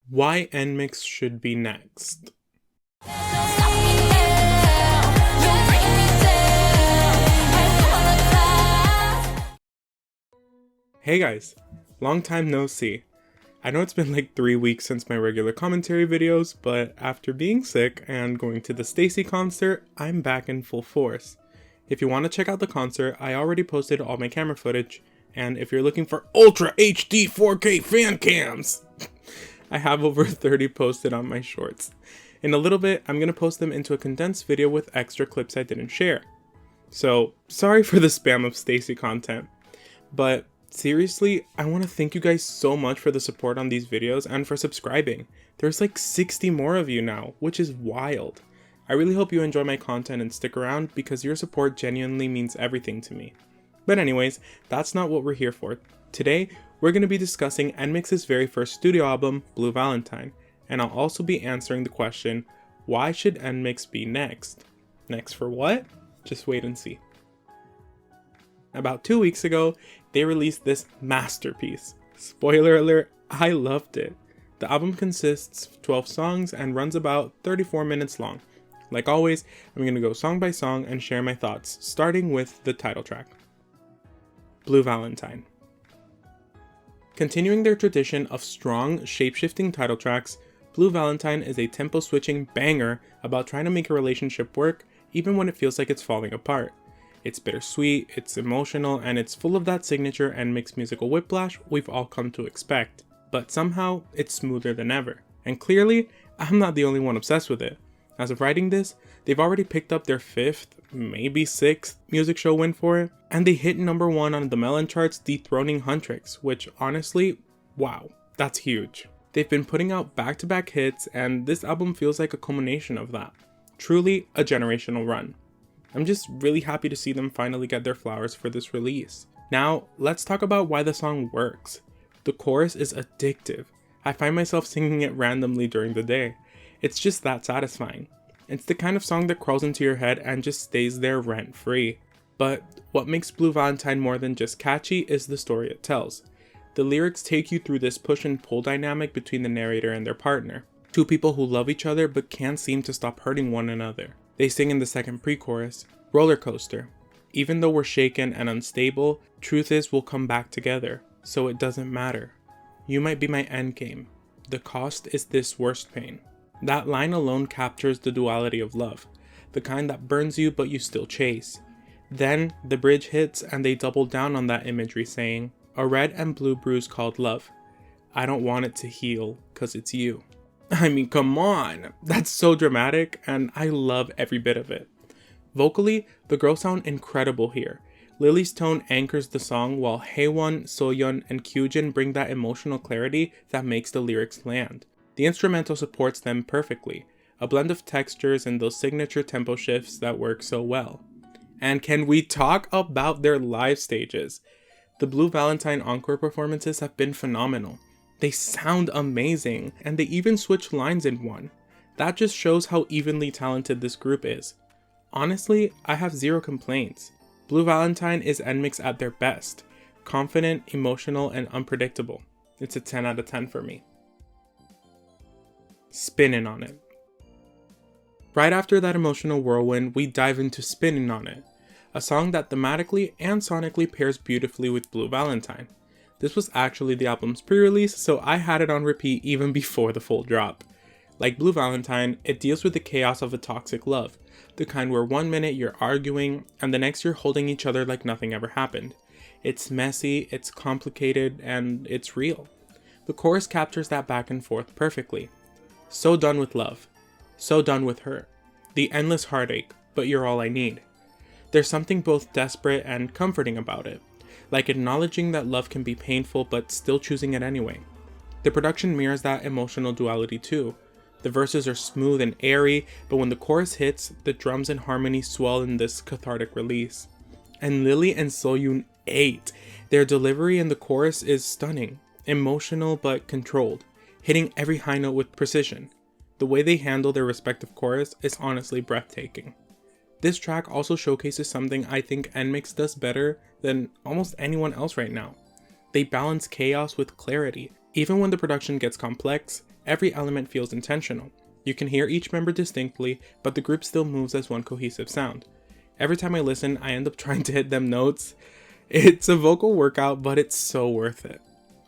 Why NMIXX should be next. Hey guys, long time no see. I know it's been like 3 weeks since my regular commentary videos, but after being sick and going to the STAYC concert, I'm back in full force. If you want to check out the concert, I already posted all my camera footage, and if you're looking for Ultra HD 4K fan cams, I have over 30 posted on my shorts. In a little bit, I'm going to post them into a condensed video with extra clips I didn't share. So, sorry for the spam of STAYC content, but seriously, I want to thank you guys so much for the support on these videos and for subscribing. There's like 60 more of you now, which is wild. I really hope you enjoy my content and stick around because your support genuinely means everything to me. But anyways, that's not what we're here for. Today, we're going to be discussing NMIXX's very first studio album, Blue Valentine, and I'll also be answering the question, why should NMIXX be next? Next for what? Just wait and see. About 2 weeks ago, they released this masterpiece. Spoiler alert, I loved it. The album consists of 12 songs and runs about 34 minutes long. Like always, I'm going to go song by song and share my thoughts, starting with the title track. Blue Valentine. Continuing their tradition of strong, shape-shifting title tracks, Blue Valentine is a tempo-switching banger about trying to make a relationship work even when it feels like it's falling apart. It's bittersweet, it's emotional, and it's full of that signature NMIXX musical whiplash we've all come to expect. But somehow, it's smoother than ever. And clearly, I'm not the only one obsessed with it. As of writing this, they've already picked up their 5th, maybe 6th music show win for it, and they hit #1 on the Melon charts, dethroning Huntrix, which honestly, wow, that's huge. They've been putting out back-to-back hits, and this album feels like a culmination of that. Truly a generational run. I'm just really happy to see them finally get their flowers for this release. Now, let's talk about why the song works. The chorus is addictive. I find myself singing it randomly during the day. It's just that satisfying. It's the kind of song that crawls into your head and just stays there rent-free. But what makes Blue Valentine more than just catchy is the story it tells. The lyrics take you through this push and pull dynamic between the narrator and their partner. Two people who love each other but can't seem to stop hurting one another. They sing in the second pre-chorus, roller coaster. Even though we're shaken and unstable, truth is we'll come back together, so it doesn't matter. You might be my endgame. The cost is this worst pain. That line alone captures the duality of love, the kind that burns you but you still chase. Then the bridge hits and they double down on that imagery saying, a red and blue bruise called love. I don't want it to heal, 'cause it's you. I mean, come on, that's so dramatic and I love every bit of it. Vocally, the girls sound incredible here. Lily's tone anchors the song while Haewon, Soyeon, and Kyujin bring that emotional clarity that makes the lyrics land. The instrumental supports them perfectly, a blend of textures and those signature tempo shifts that work so well. And can we talk about their live stages? The Blue Valentine encore performances have been phenomenal. They sound amazing, and they even switch lines in one. That just shows how evenly talented this group is. Honestly, I have zero complaints. Blue Valentine is NMIXX at their best. Confident, emotional, and unpredictable. It's a 10 out of 10 for me. Spinnin On It. Right after that emotional whirlwind, we dive into Spinnin On It, a song that thematically and sonically pairs beautifully with Blue Valentine. This was actually the album's pre-release, so I had it on repeat even before the full drop. Like Blue Valentine, it deals with the chaos of a toxic love, the kind where 1 minute you're arguing and the next you're holding each other like nothing ever happened. It's messy, it's complicated, and it's real. The chorus captures that back and forth perfectly. So done with love. So done with her. The endless heartache, but you're all I need. There's something both desperate and comforting about it, like acknowledging that love can be painful but still choosing it anyway. The production mirrors that emotional duality too. The verses are smooth and airy, but when the chorus hits, the drums and harmony swell in this cathartic release. And Lily and Soyeon ate. Their delivery in the chorus is stunning, emotional but controlled, hitting every high note with precision. The way they handle their respective chorus is honestly breathtaking. This track also showcases something I think NMIXX does better than almost anyone else right now. They balance chaos with clarity. Even when the production gets complex, Every element feels intentional. You can hear each member distinctly, but the group still moves as one cohesive sound. Every time I listen, I end up trying to hit them notes. It's a vocal workout, but it's so worth it.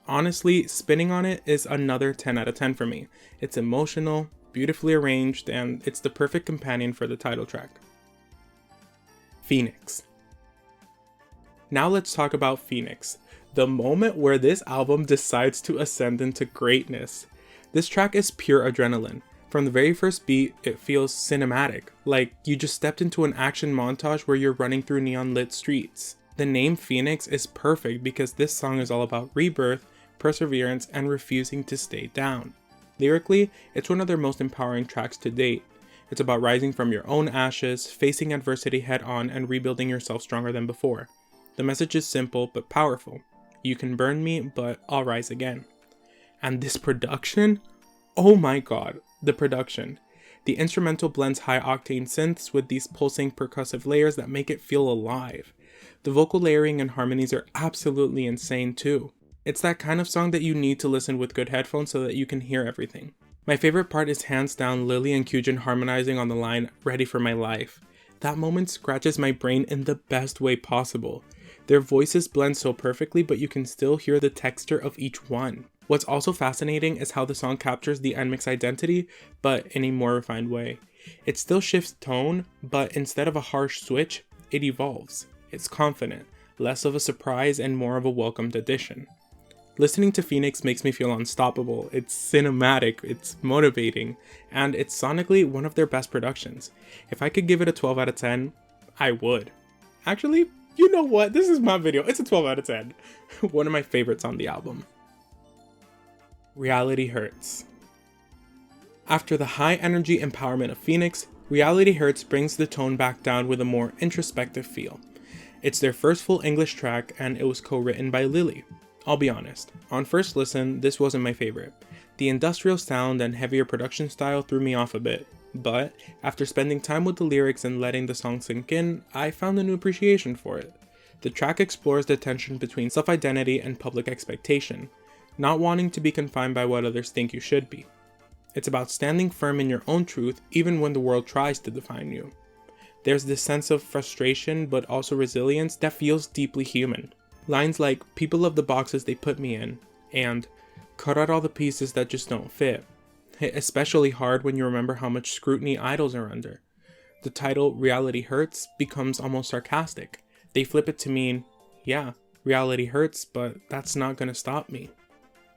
Honestly, Spinning On It is another 10 out of 10 for me. It's emotional, beautifully arranged, and it's the perfect companion for the title track. Phoenix. Now let's talk about Phoenix, the moment where this album decides to ascend into greatness. This track is pure adrenaline. From the very first beat, it feels cinematic, like you just stepped into an action montage where you're running through neon-lit streets. The name Phoenix is perfect because this song is all about rebirth, perseverance, and refusing to stay down. Lyrically, it's one of their most empowering tracks to date. It's about rising from your own ashes, facing adversity head-on, and rebuilding yourself stronger than before. The message is simple but powerful. You can burn me, but I'll rise again. And this production? Oh my god, the production. The instrumental blends high-octane synths with these pulsing percussive layers that make it feel alive. The vocal layering and harmonies are absolutely insane too. It's that kind of song that you need to listen with good headphones so that you can hear everything. My favorite part is hands down Lily and Kyujin harmonizing on the line, "Ready for My Life." That moment scratches my brain in the best way possible. Their voices blend so perfectly, but you can still hear the texture of each one. What's also fascinating is how the song captures the NMIXX identity, but in a more refined way. It still shifts tone, but instead of a harsh switch, it evolves. It's confident, less of a surprise and more of a welcomed addition. Listening to Phoenix makes me feel unstoppable. It's cinematic, it's motivating, and it's sonically one of their best productions. If I could give it a 12 out of 10, I would. Actually, you know what? This is my video. It's a 12 out of 10. One of my favorites on the album. Reality Hurts. After the high energy empowerment of Phoenix, Reality Hurts brings the tone back down with a more introspective feel. It's their first full English track and it was co-written by Lily. I'll be honest, on first listen, this wasn't my favorite. The industrial sound and heavier production style threw me off a bit, but after spending time with the lyrics and letting the song sink in, I found a new appreciation for it. The track explores the tension between self-identity and public expectation, not wanting to be confined by what others think you should be. It's about standing firm in your own truth even when the world tries to define you. There's this sense of frustration but also resilience that feels deeply human. Lines like, "People love the boxes they put me in," and "cut out all the pieces that just don't fit," hit especially hard when you remember how much scrutiny idols are under. The title, Reality Hurts, becomes almost sarcastic. They flip it to mean, yeah, reality hurts, but that's not gonna stop me.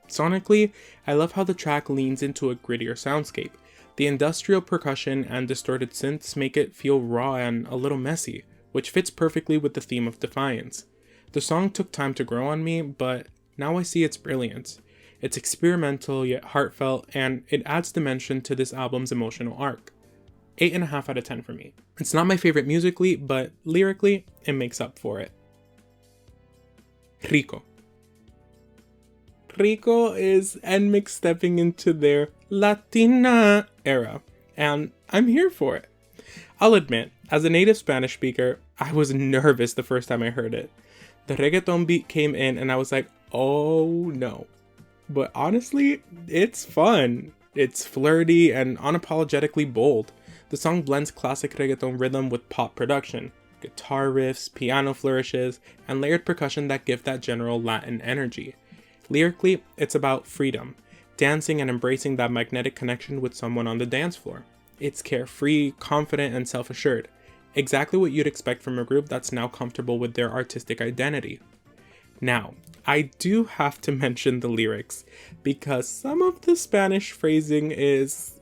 Sonically, I love how the track leans into a grittier soundscape. The industrial percussion and distorted synths make it feel raw and a little messy, which fits perfectly with the theme of defiance. The song took time to grow on me, but now I see its brilliance. It's experimental yet heartfelt, and it adds dimension to this album's emotional arc. 8.5 out of 10 for me. It's not my favorite musically, but lyrically, it makes up for it. Rico. Rico is NMIXX stepping into their Latina era, and I'm here for it. I'll admit, as a native Spanish speaker, I was nervous the first time I heard it. The reggaeton beat came in and I was like, oh no. But honestly, it's fun. It's flirty and unapologetically bold. The song blends classic reggaeton rhythm with pop production, guitar riffs, piano flourishes, and layered percussion that give that general Latin energy. Lyrically, it's about freedom, dancing and embracing that magnetic connection with someone on the dance floor. It's carefree, confident, and self-assured. Exactly what you'd expect from a group that's now comfortable with their artistic identity. Now, I do have to mention the lyrics, because some of the Spanish phrasing is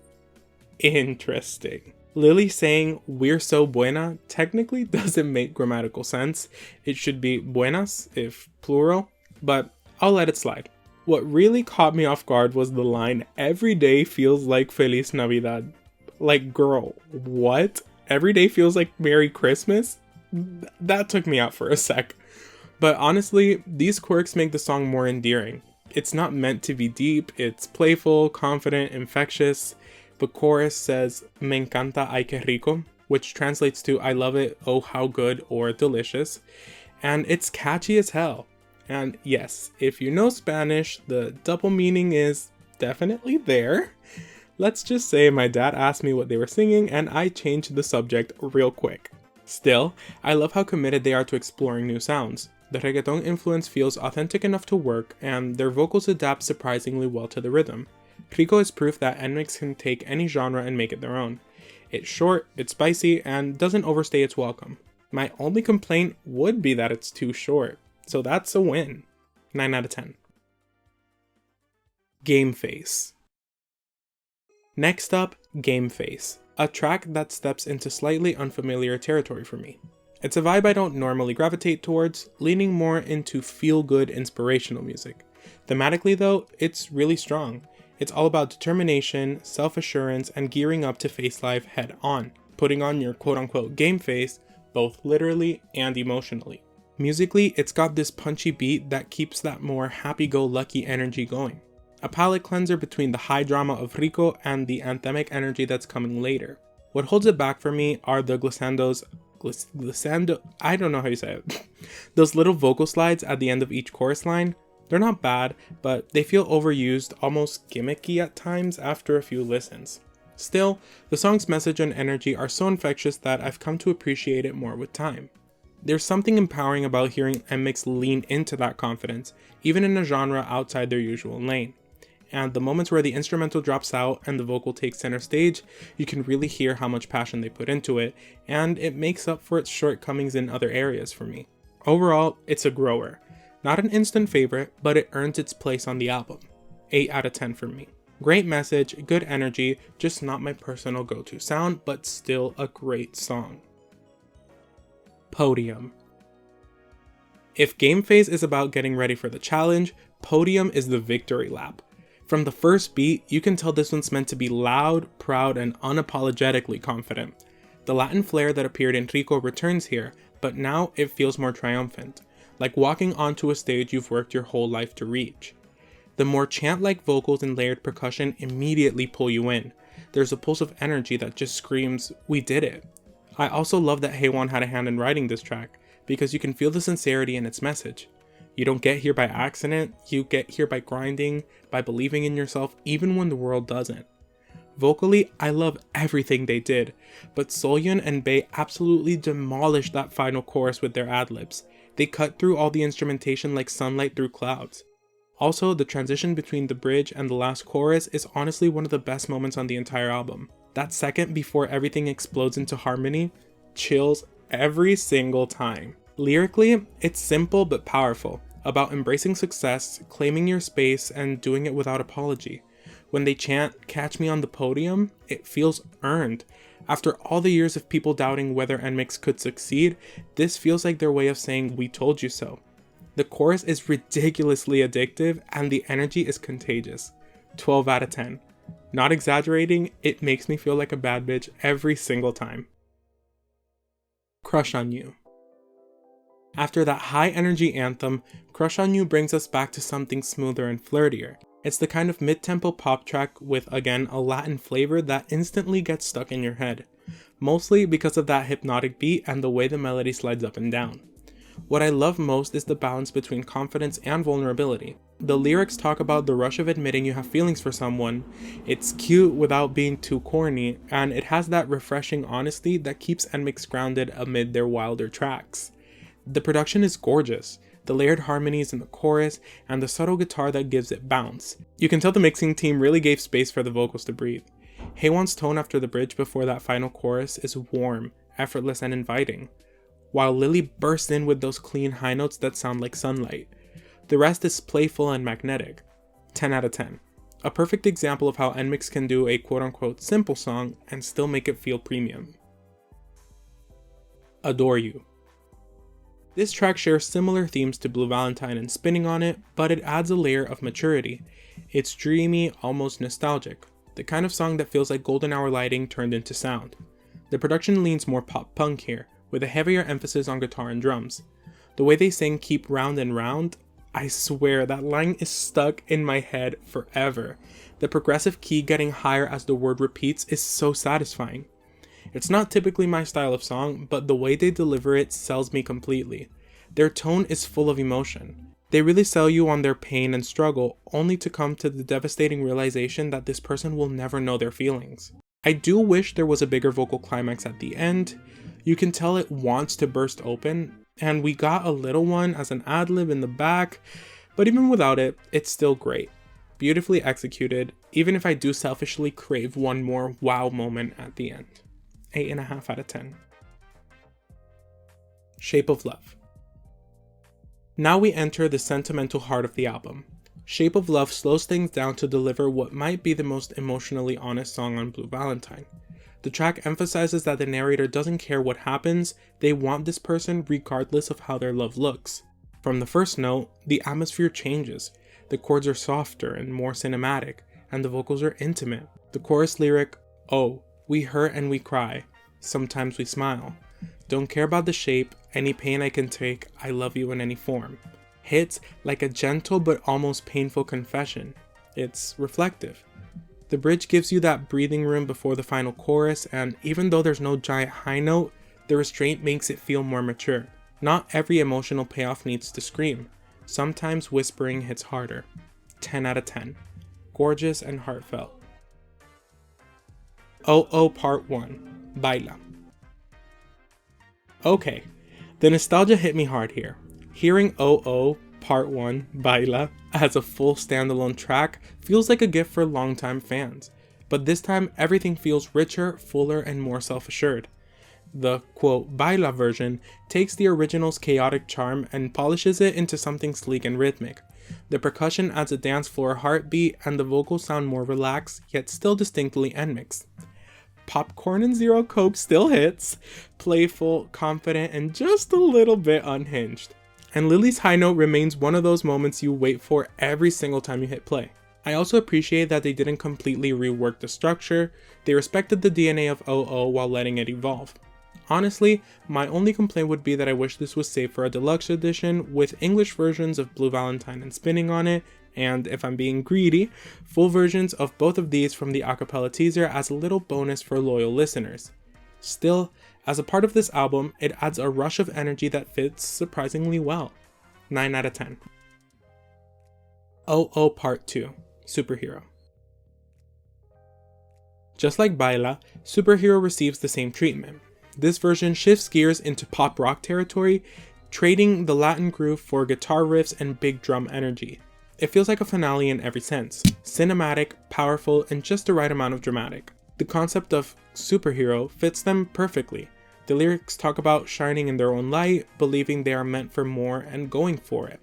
interesting. Lily saying, "we're so buena," technically doesn't make grammatical sense. It should be buenas, if plural, but I'll let it slide. What really caught me off guard was the line, "every day feels like Feliz Navidad." Like, girl, what? Every day feels like Merry Christmas? That took me out for a sec. But honestly, these quirks make the song more endearing. It's not meant to be deep, it's playful, confident, infectious. The chorus says, "Me encanta, ay que rico," which translates to "I love it, oh how good," or "delicious." And it's catchy as hell. And yes, if you know Spanish, the double meaning is, definitely there. Let's just say my dad asked me what they were singing and I changed the subject real quick. Still, I love how committed they are to exploring new sounds. The reggaeton influence feels authentic enough to work, and their vocals adapt surprisingly well to the rhythm. Rico is proof that NMIXX can take any genre and make it their own. It's short, it's spicy, and doesn't overstay its welcome. My only complaint would be that it's too short, so that's a win. 9 out of 10. Game Face. Next up, Game Face, a track that steps into slightly unfamiliar territory for me. It's a vibe I don't normally gravitate towards, leaning more into feel-good inspirational music. Thematically though, it's really strong. It's all about determination, self-assurance, and gearing up to face life head on, putting on your quote-unquote game face, both literally and emotionally. Musically, it's got this punchy beat that keeps that more happy-go-lucky energy going. A palate cleanser between the high drama of Rico and the anthemic energy that's coming later. What holds it back for me are the glissando, I don't know how you say it. Those little vocal slides at the end of each chorus line. They're not bad, but they feel overused, almost gimmicky at times after a few listens. Still, the song's message and energy are so infectious that I've come to appreciate it more with time. There's something empowering about hearing NMIXX lean into that confidence, even in a genre outside their usual lane. And the moments where the instrumental drops out and the vocal takes center stage, you can really hear how much passion they put into it, and it makes up for its shortcomings in other areas for me. Overall, it's a grower. Not an instant favorite, but it earns its place on the album. 8 out of 10 for me. Great message, good energy, just not my personal go-to sound, but still a great song. Podium. If Game Phase is about getting ready for the challenge, Podium is the victory lap. From the first beat, you can tell this one's meant to be loud, proud, and unapologetically confident. The Latin flair that appeared in Rico returns here, but now it feels more triumphant, like walking onto a stage you've worked your whole life to reach. The more chant-like vocals and layered percussion immediately pull you in. There's a pulse of energy that just screams, "We did it." I also love that Haewon had a hand in writing this track, because you can feel the sincerity in its message. You don't get here by accident, you get here by grinding, by believing in yourself even when the world doesn't. Vocally, I love everything they did, but Soyeon and Bae absolutely demolished that final chorus with their ad-libs. They cut through all the instrumentation like sunlight through clouds. Also, the transition between the bridge and the last chorus is honestly one of the best moments on the entire album. That second before everything explodes into harmony, chills every single time. Lyrically, it's simple but powerful, about embracing success, claiming your space, and doing it without apology. When they chant, "Catch me on the podium," it feels earned. After all the years of people doubting whether NMIXX could succeed, this feels like their way of saying, "We told you so." The chorus is ridiculously addictive, and the energy is contagious. 12 out of 10. Not exaggerating, it makes me feel like a bad bitch every single time. Crush on You. After that high energy anthem, Crush on You brings us back to something smoother and flirtier. It's the kind of mid-tempo pop track with, again, a Latin flavor that instantly gets stuck in your head, mostly because of that hypnotic beat and the way the melody slides up and down. What I love most is the balance between confidence and vulnerability. The lyrics talk about the rush of admitting you have feelings for someone, it's cute without being too corny, and it has that refreshing honesty that keeps NMIXX grounded amid their wilder tracks. The production is gorgeous, the layered harmonies in the chorus, and the subtle guitar that gives it bounce. You can tell the mixing team really gave space for the vocals to breathe. Haewon's tone after the bridge before that final chorus is warm, effortless, and inviting, while Lily bursts in with those clean high notes that sound like sunlight. The rest is playful and magnetic. 10 out of 10. A perfect example of how NMIXX can do a quote-unquote simple song and still make it feel premium. Adore You. This track shares similar themes to Blue Valentine and Spinning On It, but it adds a layer of maturity. It's dreamy, almost nostalgic, the kind of song that feels like golden hour lighting turned into sound. The production leans more pop-punk here, with a heavier emphasis on guitar and drums. The way they sing "Keep Round and Round," I swear that line is stuck in my head forever. The progressive key getting higher as the word repeats is so satisfying. It's not typically my style of song, but the way they deliver it sells me completely. Their tone is full of emotion. They really sell you on their pain and struggle, only to come to the devastating realization that this person will never know their feelings. I do wish there was a bigger vocal climax at the end. You can tell it wants to burst open, and we got a little one as an ad-lib in the back, but even without it, it's still great. Beautifully executed, even if I do selfishly crave one more wow moment at the end. 8.5 out of 10. Shape of Love. Now we enter the sentimental heart of the album. Shape of Love slows things down to deliver what might be the most emotionally honest song on Blue Valentine. The track emphasizes that the narrator doesn't care what happens, they want this person regardless of how their love looks. From the first note, the atmosphere changes. The chords are softer and more cinematic, and the vocals are intimate. The chorus lyric, "Oh, we hurt and we cry, sometimes we smile. Don't care about the shape, any pain I can take, I love you in any form," hits like a gentle but almost painful confession. It's reflective. The bridge gives you that breathing room before the final chorus, and even though there's no giant high note, the restraint makes it feel more mature. Not every emotional payoff needs to scream. Sometimes whispering hits harder. 10 out of 10. Gorgeous and heartfelt. O.O Pt.1, Baila. Okay, the nostalgia hit me hard here. Hearing O.O Pt.1, Baila as a full standalone track feels like a gift for longtime fans, but this time everything feels richer, fuller, and more self-assured. The quote Baila version takes the original's chaotic charm and polishes it into something sleek and rhythmic. The percussion adds a dance floor heartbeat, and the vocals sound more relaxed, yet still distinctly NMIXX. Popcorn and Zero Coke still hits, playful, confident, and just a little bit unhinged. And Lily's high note remains one of those moments you wait for every single time you hit play. I also appreciate that they didn't completely rework the structure, they respected the DNA of O.O while letting it evolve. Honestly, my only complaint would be that I wish this was saved for a deluxe edition with English versions of Blue Valentine and Spinning On It, and if I'm being greedy, full versions of both of these from the acapella teaser as a little bonus for loyal listeners. Still, as a part of this album, it adds a rush of energy that fits surprisingly well. 9 out of 10. O.O Pt.2, Superhero. Just like Baila, Superhero receives the same treatment. This version shifts gears into pop rock territory, trading the Latin groove for guitar riffs and big drum energy. It feels like a finale in every sense, cinematic, powerful, and just the right amount of dramatic. The concept of superhero fits them perfectly. The lyrics talk about shining in their own light, believing they are meant for more, and going for it.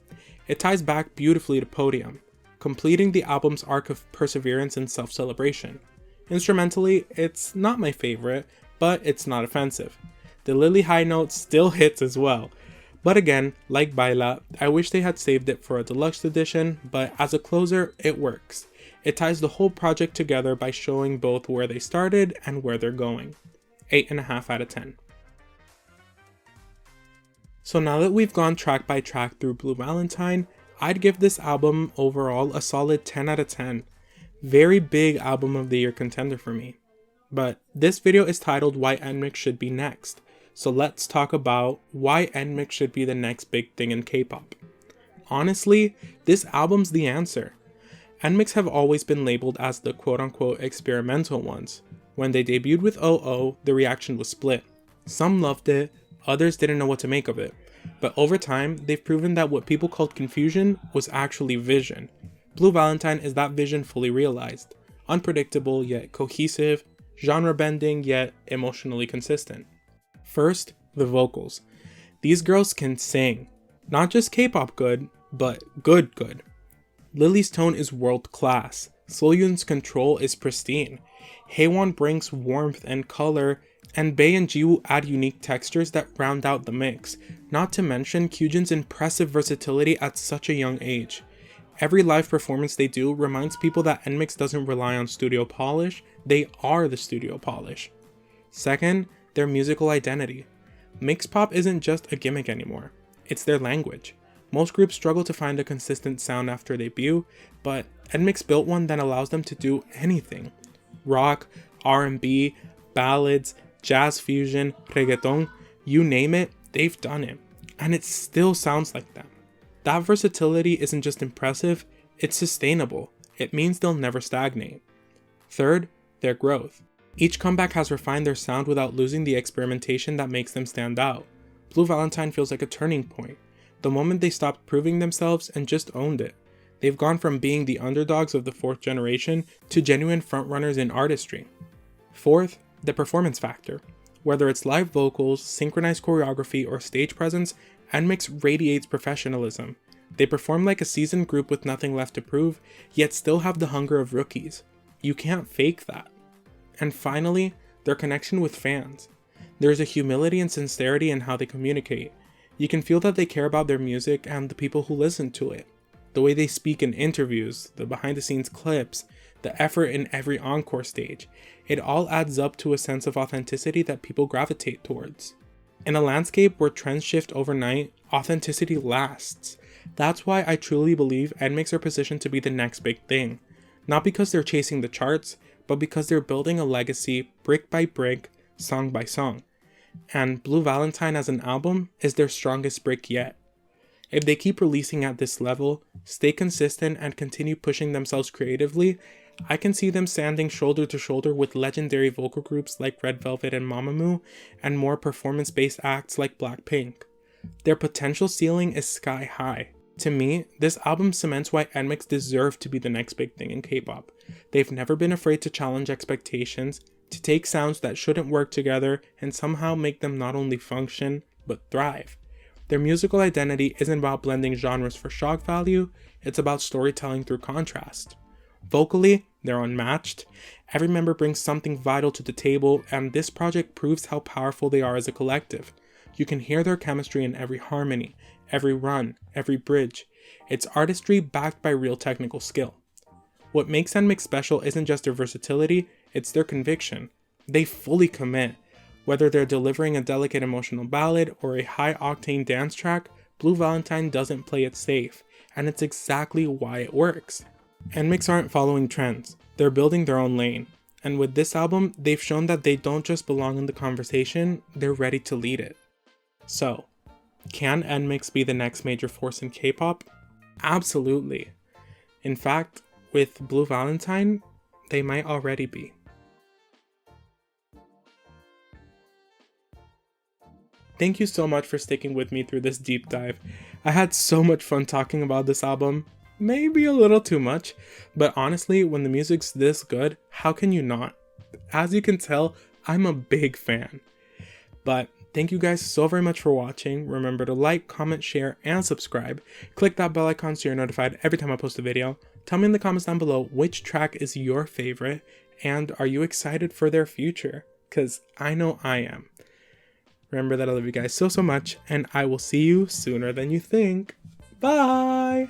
It ties back beautifully to Podium, completing the album's arc of perseverance and self-celebration. Instrumentally, it's not my favorite, but it's not offensive. The Lily high note still hits as well. But again, like Baila, I wish they had saved it for a deluxe edition, but as a closer, it works. It ties the whole project together by showing both where they started and where they're going. 8.5 out of 10. So now that we've gone track by track through Blue Valentine, I'd give this album overall a solid 10 out of 10. Very big album of the year contender for me. But this video is titled Why NMIXX Should Be Next, so let's talk about why NMIXX should be the next big thing in K-pop. Honestly, this album's the answer. NMIXX have always been labeled as the quote-unquote experimental ones. When they debuted with O.O, the reaction was split. Some loved it, others didn't know what to make of it. But over time, they've proven that what people called confusion was actually vision. Blue Valentine is that vision fully realized. Unpredictable yet cohesive, genre-bending yet emotionally consistent. First, the vocals. These girls can sing. Not just K-pop good, but good. Lily's tone is world-class. Soyun's control is pristine. Haewon brings warmth and color, and Bae and Jiwoo add unique textures that round out the mix, not to mention Kyujin's impressive versatility at such a young age. Every live performance they do reminds people that NMIXX doesn't rely on studio polish, they are the studio polish. Second, their musical identity. Mixed pop isn't just a gimmick anymore, it's their language. Most groups struggle to find a consistent sound after debut, but NMIXX built one that allows them to do anything. Rock, R&B, ballads, jazz fusion, reggaeton, you name it, they've done it. And it still sounds like them. That versatility isn't just impressive, it's sustainable. It means they'll never stagnate. Third, their growth. Each comeback has refined their sound without losing the experimentation that makes them stand out. Blue Valentine feels like a turning point. The moment they stopped proving themselves and just owned it. They've gone from being the underdogs of the fourth generation to genuine frontrunners in artistry. Fourth, the performance factor. Whether it's live vocals, synchronized choreography, or stage presence, NMIXX radiates professionalism. They perform like a seasoned group with nothing left to prove, yet still have the hunger of rookies. You can't fake that. And finally, their connection with fans. There's a humility and sincerity in how they communicate. You can feel that they care about their music and the people who listen to it. The way they speak in interviews, the behind the scenes clips, the effort in every encore stage, it all adds up to a sense of authenticity that people gravitate towards. In a landscape where trends shift overnight, authenticity lasts. That's why I truly believe NMIXX are positioned to be the next big thing. Not because they're chasing the charts, but because they're building a legacy brick by brick, song by song. And Blue Valentine as an album is their strongest brick yet. If they keep releasing at this level, stay consistent, and continue pushing themselves creatively, I can see them standing shoulder to shoulder with legendary vocal groups like Red Velvet and Mamamoo, and more performance-based acts like Blackpink. Their potential ceiling is sky high. To me, this album cements why NMIXX deserve to be the next big thing in K-pop. They've never been afraid to challenge expectations, to take sounds that shouldn't work together and somehow make them not only function, but thrive. Their musical identity isn't about blending genres for shock value, it's about storytelling through contrast. Vocally, they're unmatched. Every member brings something vital to the table, and this project proves how powerful they are as a collective. You can hear their chemistry in every harmony, every run, every bridge. It's artistry backed by real technical skill. What makes NMIXX special isn't just their versatility, it's their conviction. They fully commit. Whether they're delivering a delicate emotional ballad or a high-octane dance track, Blue Valentine doesn't play it safe, and it's exactly why it works. NMIXX aren't following trends, they're building their own lane. And with this album, they've shown that they don't just belong in the conversation, they're ready to lead it. So, can NMIXX be the next major force in K-pop? Absolutely. In fact, with Blue Valentine, they might already be. Thank you so much for sticking with me through this deep dive. I had so much fun talking about this album. Maybe a little too much, but honestly, when the music's this good, how can you not? As you can tell, I'm a big fan. But thank you guys so very much for watching. Remember to like, comment, share, and subscribe. Click that bell icon so you're notified every time I post a video. Tell me in the comments down below which track is your favorite, and are you excited for their future? Because I know I am. Remember that I love you guys so much, and I will see you sooner than you think. Bye!